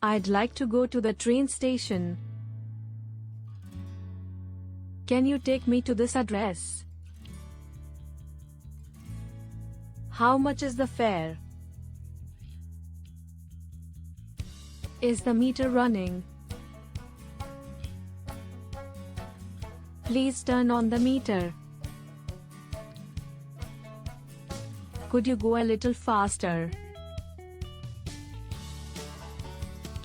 I'd like to go to the train station. Can you take me to this address? How much is the fare? Is the meter running? Please turn on the meter. Could you go a little faster?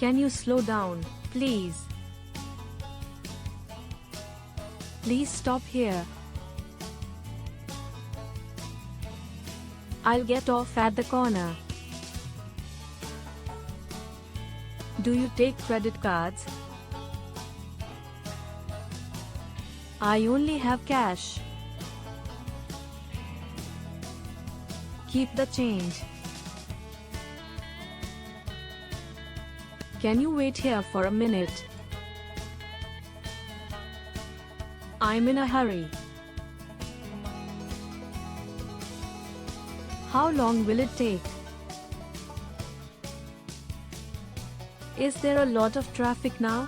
Can you slow down, please? Please stop here. I'll get off at the corner. Do you take credit cards? I only have cash. Keep the change. Can you wait here for a minute? I'm in a hurry. How long will it take? Is there a lot of traffic now?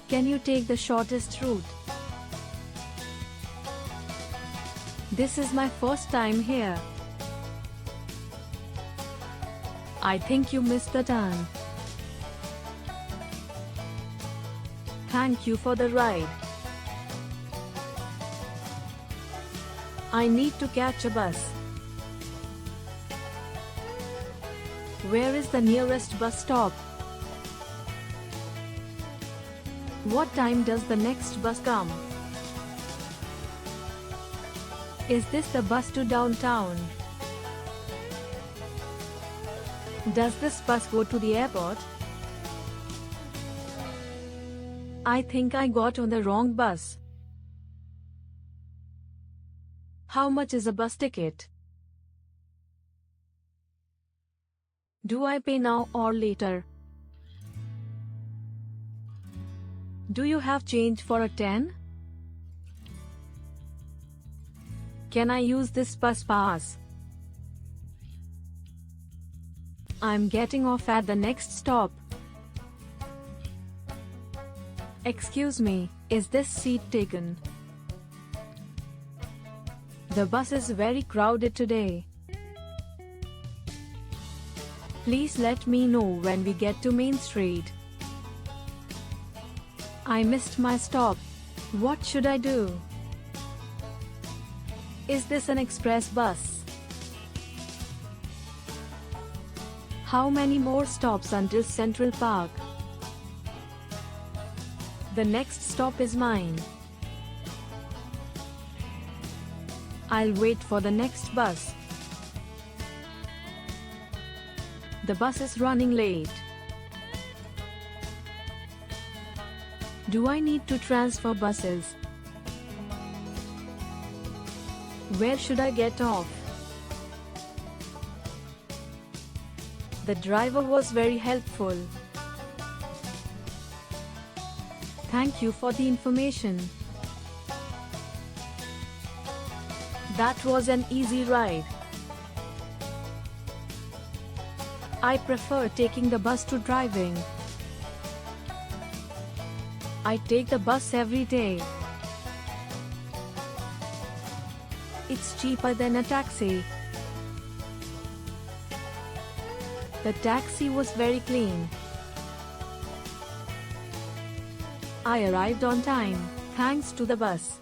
Can you take the shortest route? This is my first time here. I think you missed the turn. Thank you for the ride. I need to catch a bus. Where is the nearest bus stop? What time does the next bus come? Is this the bus to downtown? Does this bus go to the airport? I think I got on the wrong bus. How much is a bus ticket? Do I pay now or later? Do you have change for a 10? Can I use this bus pass? I'm getting off at the next stop. Excuse me, is this seat taken? The bus is very crowded today. Please let me know when we get to Main Street. I missed my stop. What should I do? Is this an express bus? How many more stops until Central Park? The next stop is mine. I'll wait for the next bus. The bus is running late. Do I need to transfer buses? Where should I get off? The driver was very helpful. Thank you for the information. That was an easy ride. I prefer taking the bus to driving. I take the bus every day. It's cheaper than a taxi. The taxi was very clean. I arrived on time, thanks to the bus.